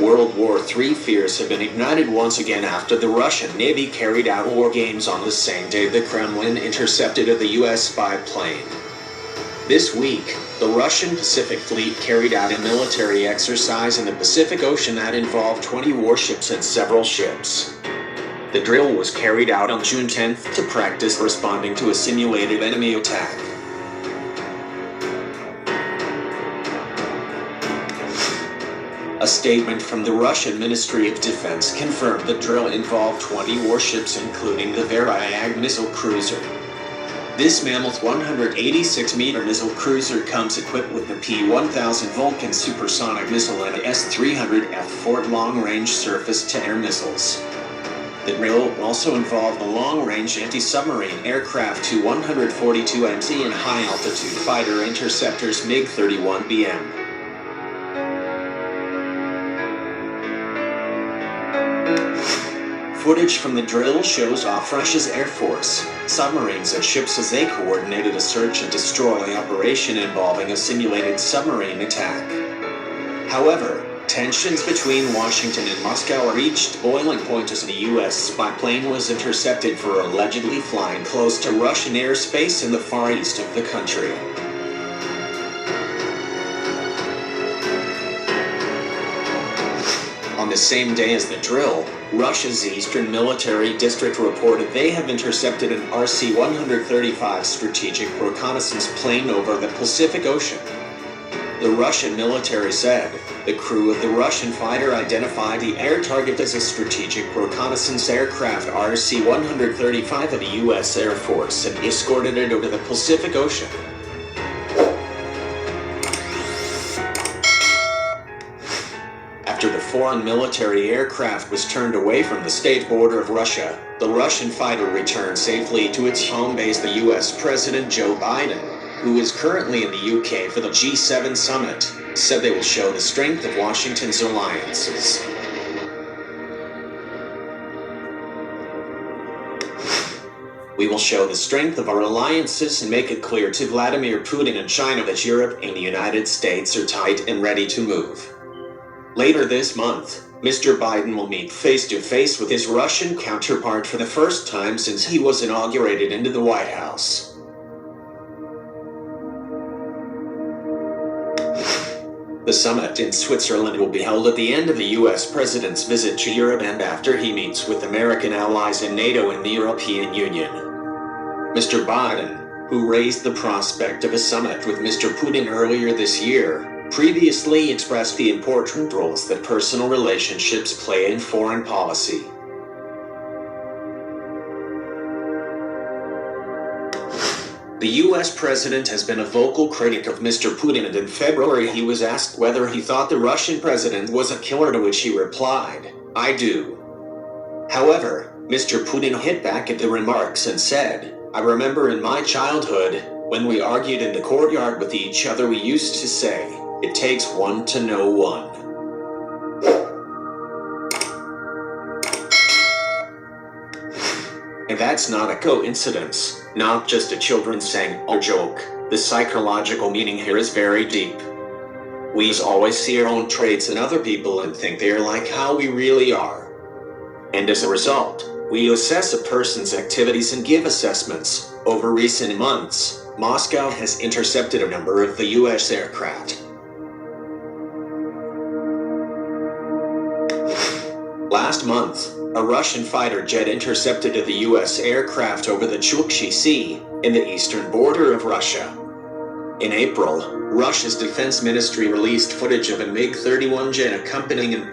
World War III fears have been ignited once again after the Russian Navy carried out war games on the same day the Kremlin intercepted a US spy plane. This week, the Russian Pacific Fleet carried out a military exercise in the Pacific Ocean that involved 20 warships and several ships. The drill was carried out on June 10th to practice responding to a simulated enemy attack. A statement from the Russian Ministry of Defense confirmed the drill involved 20 warships including the Varyag missile cruiser. This mammoth 186-meter missile cruiser comes equipped with the P-1000 Vulcan supersonic missile and S-300F Ford long-range surface-to-air missiles. The drill also involved a long-range anti-submarine aircraft Tu-142MC and high-altitude fighter interceptors MiG-31BM. Footage from the drill shows off Russia's Air Force, submarines and ships as they coordinated a search and destroy operation involving a simulated submarine attack. However, tensions between Washington and Moscow reached boiling point as a US spy plane was intercepted for allegedly flying close to Russian airspace in the far east of the country. On the same day as the drill, Russia's Eastern Military District reported they have intercepted an RC-135 strategic reconnaissance plane over the Pacific Ocean. The Russian military said the crew of the Russian fighter identified the air target as a strategic reconnaissance aircraft RC-135 of the U.S. Air Force and escorted it over the Pacific Ocean. After the foreign military aircraft was turned away from the state border of Russia, the Russian fighter returned safely to its home base. The US President Joe Biden, who is currently in the UK for the G7 summit, said they will show the strength of Washington's alliances. We will show the strength of our alliances and make it clear to Vladimir Putin and China that Europe and the United States are tight and ready to move. Later this month, Mr. Biden will meet face-to-face with his Russian counterpart for the first time since he was inaugurated into the White House. The summit in Switzerland will be held at the end of the U.S. president's visit to Europe and after he meets with American allies in NATO and the European Union. Mr. Biden, who raised the prospect of a summit with Mr. Putin earlier this year, previously expressed the important roles that personal relationships play in foreign policy. The US president has been a vocal critic of Mr. Putin, and in February he was asked whether he thought the Russian president was a killer, to which he replied, "I do." However, Mr. Putin hit back at the remarks and said, "I remember in my childhood, when we argued in the courtyard with each other, we used to say, 'It takes one to know one.'" And that's not a coincidence, not just a children's saying or joke. The psychological meaning here is very deep. We always see our own traits in other people and think they are like how we really are. And as a result, we assess a person's activities and give assessments. Over recent months, Moscow has intercepted a number of the US aircraft. Last month, a Russian fighter jet intercepted the U.S. aircraft over the Chukchi Sea, in the eastern border of Russia. In April, Russia's defense ministry released footage of a MiG-31 jet accompanying an